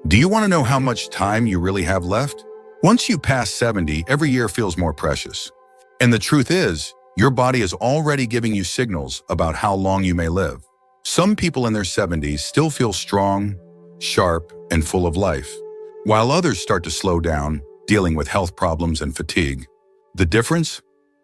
Do you want to know how much time you really have left? Once you pass 70, every year feels more precious. And the truth is, your body is already giving you signals about how long you may live. Some people in their 70s still feel strong, sharp, and full of life, while others start to slow down, dealing with health problems and fatigue. The difference?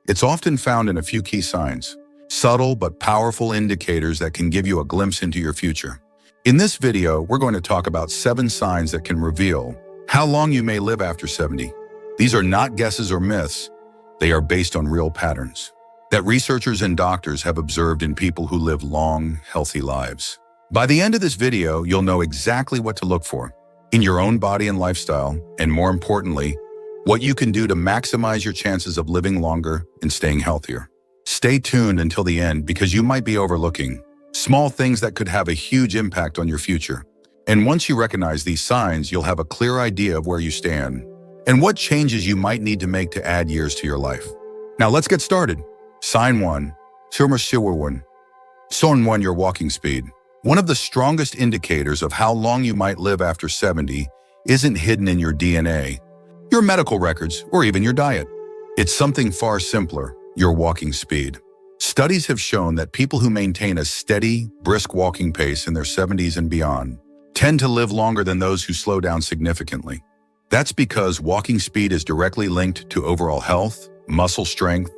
It's often found in a few key signs, subtle but powerful indicators that can give you a glimpse into your future. In this video, we're going to talk about 7 signs that can reveal how long you may live after 70. These are not guesses or myths. They are based on real patterns that researchers and doctors have observed in people who live long, healthy lives. By the end of this video, you'll know exactly what to look for in your own body and lifestyle, and more importantly, what you can do to maximize your chances of living longer and staying healthier. Stay tuned until the end because you might be overlooking small things that could have a huge impact on your future. And once you recognize these signs, you'll have a clear idea of where you stand and what changes you might need to make to add years to your life. Now let's get started. Sign 1. Sign 1, your walking speed. One of the strongest indicators of how long you might live after 70 isn't hidden in your DNA, your medical records, or even your diet. It's something far simpler, your walking speed. Studies have shown that people who maintain a steady, brisk walking pace in their 70s and beyond tend to live longer than those who slow down significantly. That's because walking speed is directly linked to overall health, muscle strength,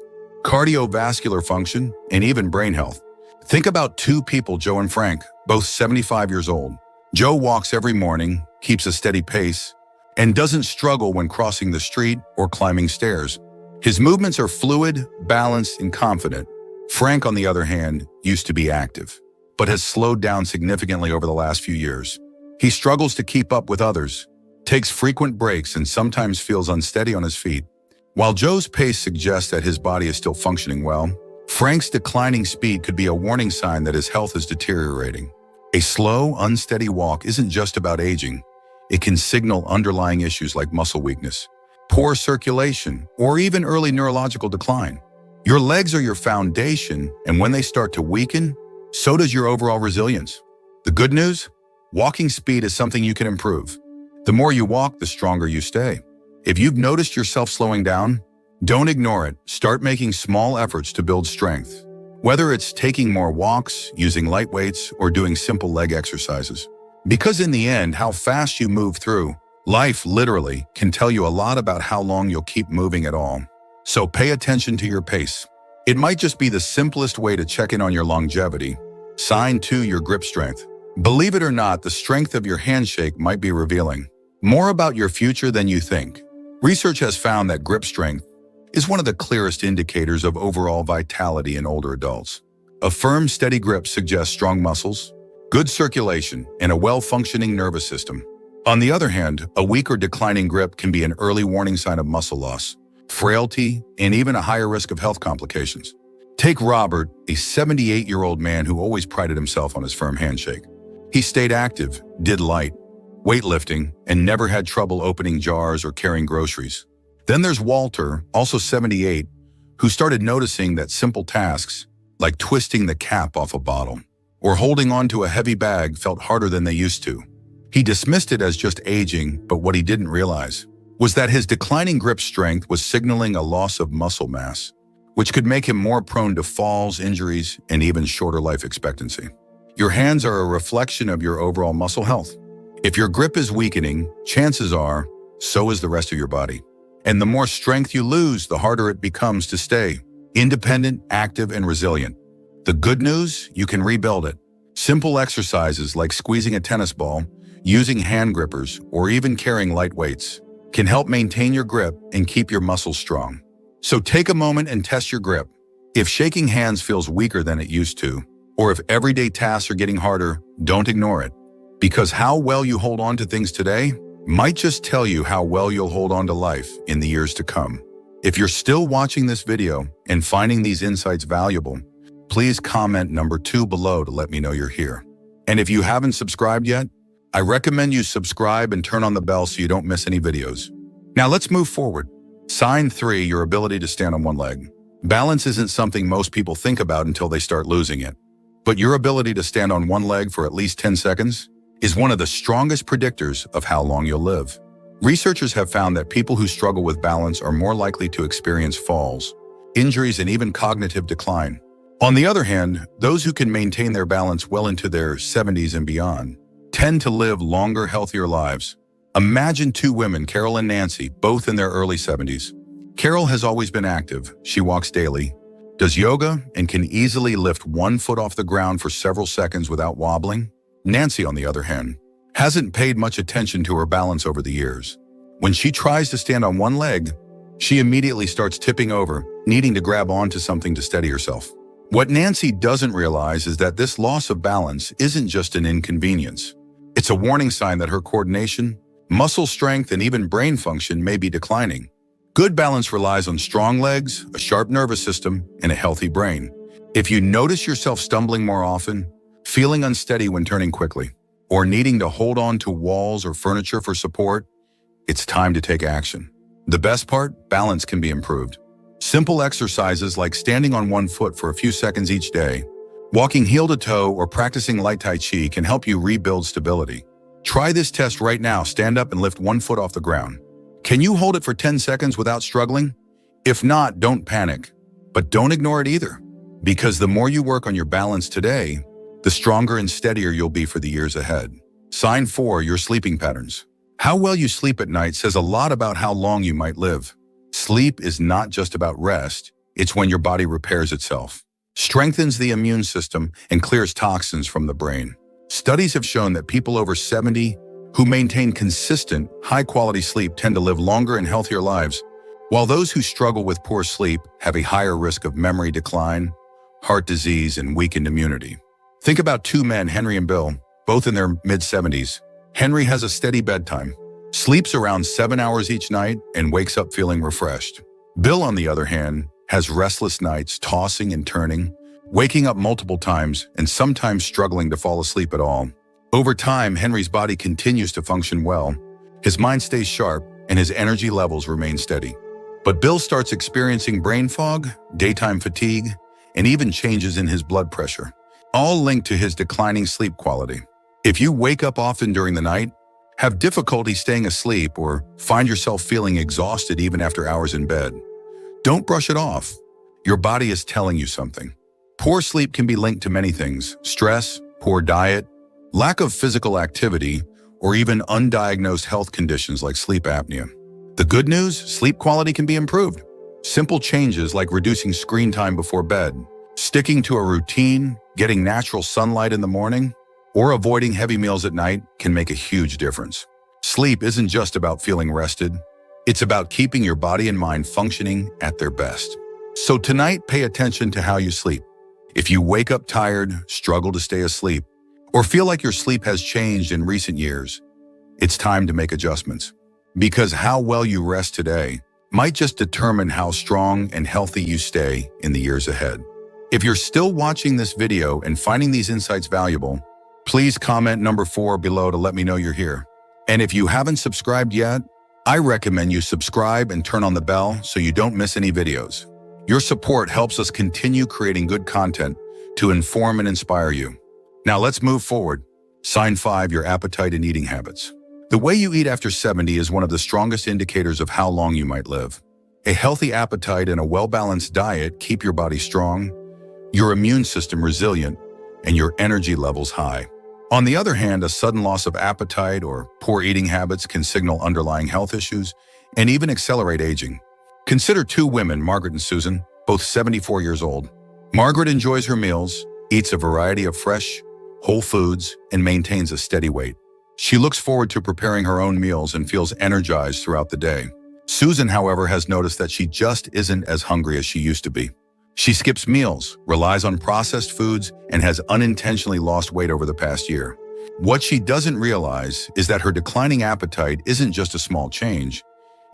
cardiovascular function, and even brain health. Think about 2 people, Joe and Frank, both 75 years old. Joe walks every morning, keeps a steady pace, and doesn't struggle when crossing the street or climbing stairs. His movements are fluid, balanced, and confident. Frank, on the other hand, used to be active, but has slowed down significantly over the last few years. He struggles to keep up with others, takes frequent breaks, and sometimes feels unsteady on his feet. While Joe's pace suggests that his body is still functioning well, Frank's declining speed could be a warning sign that his health is deteriorating. A slow, unsteady walk isn't just about aging. It can signal underlying issues like muscle weakness, poor circulation, or even early neurological decline. Your legs are your foundation, and when they start to weaken, so does your overall resilience. The good news? Walking speed is something you can improve. The more you walk, the stronger you stay. If you've noticed yourself slowing down, don't ignore it. Start making small efforts to build strength. Whether it's taking more walks, using light weights, or doing simple leg exercises. Because in the end, how fast you move through life literally can tell you a lot about how long you'll keep moving at all. So pay attention to your pace. It might just be the simplest way to check in on your longevity. Sign 2, your grip strength. Believe it or not, the strength of your handshake might be revealing more about your future than you think. Research has found that grip strength is one of the clearest indicators of overall vitality in older adults. A firm, steady grip suggests strong muscles, good circulation, and a well-functioning nervous system. On the other hand, a weak or declining grip can be an early warning sign of muscle loss, frailty, and even a higher risk of health complications. Take Robert, a 78-year-old man who always prided himself on his firm handshake. He stayed active, did light weightlifting, and never had trouble opening jars or carrying groceries. Then there's Walter, also 78, who started noticing that simple tasks, like twisting the cap off a bottle or holding onto a heavy bag, felt harder than they used to. He dismissed it as just aging, but what he didn't realize was that his declining grip strength was signaling a loss of muscle mass, which could make him more prone to falls, injuries, and even shorter life expectancy. Your hands are a reflection of your overall muscle health. If your grip is weakening, chances are, so is the rest of your body. And the more strength you lose, the harder it becomes to stay independent, active, and resilient. The good news? You can rebuild it. Simple exercises like squeezing a tennis ball, using hand grippers, or even carrying light weights can help maintain your grip and keep your muscles strong. So take a moment and test your grip. If shaking hands feels weaker than it used to, or if everyday tasks are getting harder, don't ignore it. Because how well you hold on to things today might just tell you how well you'll hold on to life in the years to come. If you're still watching this video and finding these insights valuable, please comment number 2 below to let me know you're here. And if you haven't subscribed yet, I recommend you subscribe and turn on the bell so you don't miss any videos. Now let's move forward. Sign 3, your ability to stand on one leg. Balance isn't something most people think about until they start losing it. But your ability to stand on one leg for at least 10 seconds is one of the strongest predictors of how long you'll live. Researchers have found that people who struggle with balance are more likely to experience falls, injuries, and even cognitive decline. On the other hand, those who can maintain their balance well into their 70s and beyond tend to live longer, healthier lives. Imagine two women, Carol and Nancy, both in their early 70s. Carol has always been active. She walks daily, does yoga, and can easily lift one foot off the ground for several seconds without wobbling. Nancy, on the other hand, hasn't paid much attention to her balance over the years. When she tries to stand on one leg, she immediately starts tipping over, needing to grab onto something to steady herself. What Nancy doesn't realize is that this loss of balance isn't just an inconvenience. It's a warning sign that her coordination, muscle strength, and even brain function may be declining. Good balance relies on strong legs, a sharp nervous system, and a healthy brain. If you notice yourself stumbling more often, feeling unsteady when turning quickly, or needing to hold on to walls or furniture for support, it's time to take action. The best part, balance can be improved. Simple exercises like standing on one foot for a few seconds each day, walking heel to toe, or practicing light Tai Chi can help you rebuild stability. Try this test right now. Stand up and lift one foot off the ground. Can you hold it for 10 seconds without struggling? If not, don't panic. But don't ignore it either, because the more you work on your balance today, the stronger and steadier you'll be for the years ahead. Sign 4, your sleeping patterns. How well you sleep at night says a lot about how long you might live. Sleep is not just about rest, it's when your body repairs itself, strengthens the immune system, and clears toxins from the brain. Studies have shown that people over 70 who maintain consistent, high-quality sleep tend to live longer and healthier lives, while those who struggle with poor sleep have a higher risk of memory decline, heart disease, and weakened immunity. Think about two men, Henry and Bill, both in their mid-70s. Henry has a steady bedtime, sleeps around 7 hours each night, and wakes up feeling refreshed. Bill, on the other hand, has restless nights, tossing and turning, waking up multiple times, and sometimes struggling to fall asleep at all. Over time, Henry's body continues to function well, his mind stays sharp, and his energy levels remain steady. But Bill starts experiencing brain fog, daytime fatigue, and even changes in his blood pressure, all linked to his declining sleep quality. If you wake up often during the night, have difficulty staying asleep, or find yourself feeling exhausted even after hours in bed, don't brush it off. Your body is telling you something. Poor sleep can be linked to many things: stress, poor diet, lack of physical activity, or even undiagnosed health conditions like sleep apnea. The good news, sleep quality can be improved. Simple changes like reducing screen time before bed, sticking to a routine, getting natural sunlight in the morning, or avoiding heavy meals at night can make a huge difference. Sleep isn't just about feeling rested. It's about keeping your body and mind functioning at their best. So tonight, pay attention to how you sleep. If you wake up tired, struggle to stay asleep, or feel like your sleep has changed in recent years, it's time to make adjustments. Because how well you rest today might just determine how strong and healthy you stay in the years ahead. If you're still watching this video and finding these insights valuable, please comment number 4 below to let me know you're here. And if you haven't subscribed yet, I recommend you subscribe and turn on the bell so you don't miss any videos. Your support helps us continue creating good content to inform and inspire you. Now let's move forward. Sign 5, your appetite and eating habits. The way you eat after 70 is one of the strongest indicators of how long you might live. A healthy appetite and a well-balanced diet keep your body strong, your immune system resilient, and your energy levels high. On the other hand, a sudden loss of appetite or poor eating habits can signal underlying health issues and even accelerate aging. Consider two women, Margaret and Susan, both 74 years old. Margaret enjoys her meals, eats a variety of fresh, whole foods, and maintains a steady weight. She looks forward to preparing her own meals and feels energized throughout the day. Susan, however, has noticed that she just isn't as hungry as she used to be. She skips meals, relies on processed foods, and has unintentionally lost weight over the past year. What she doesn't realize is that her declining appetite isn't just a small change.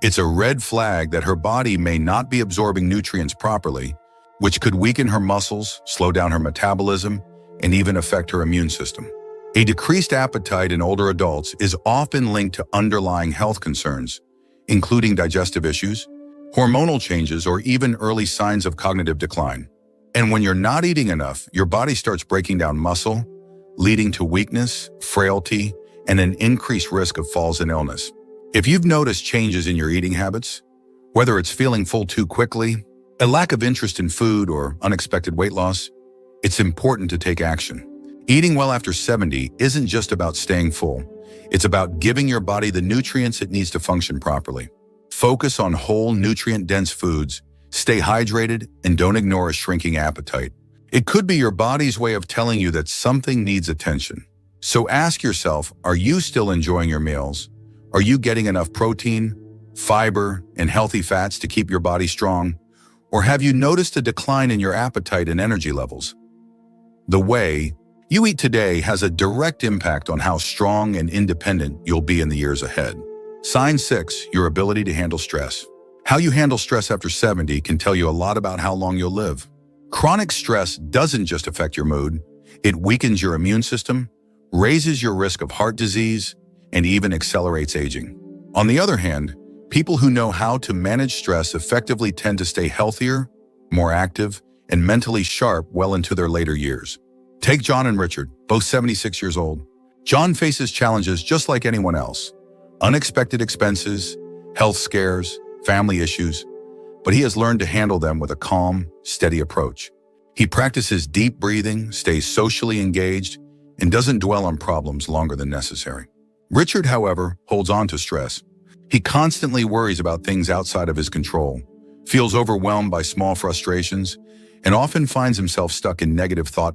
It's a red flag that her body may not be absorbing nutrients properly, which could weaken her muscles, slow down her metabolism, and even affect her immune system. A decreased appetite in older adults is often linked to underlying health concerns, including digestive issues, hormonal changes, or even early signs of cognitive decline. And when you're not eating enough, your body starts breaking down muscle, leading to weakness, frailty, and an increased risk of falls and illness. If you've noticed changes in your eating habits, whether it's feeling full too quickly, a lack of interest in food, or unexpected weight loss, it's important to take action. Eating well after 70 isn't just about staying full. It's about giving your body the nutrients it needs to function properly. Focus on whole, nutrient-dense foods, stay hydrated, and don't ignore a shrinking appetite. It could be your body's way of telling you that something needs attention. So ask yourself, are you still enjoying your meals? Are you getting enough protein, fiber, and healthy fats to keep your body strong? Or have you noticed a decline in your appetite and energy levels? The way you eat today has a direct impact on how strong and independent you'll be in the years ahead. Sign 6, your ability to handle stress. How you handle stress after 70 can tell you a lot about how long you'll live. Chronic stress doesn't just affect your mood, it weakens your immune system, raises your risk of heart disease, and even accelerates aging. On the other hand, people who know how to manage stress effectively tend to stay healthier, more active, and mentally sharp well into their later years. Take John and Richard, both 76 years old. John faces challenges just like anyone else. Unexpected expenses, health scares, family issues, but he has learned to handle them with a calm, steady approach. He practices deep breathing, stays socially engaged, and doesn't dwell on problems longer than necessary. Richard, however, holds on to stress. He constantly worries about things outside of his control, feels overwhelmed by small frustrations, and often finds himself stuck in negative thought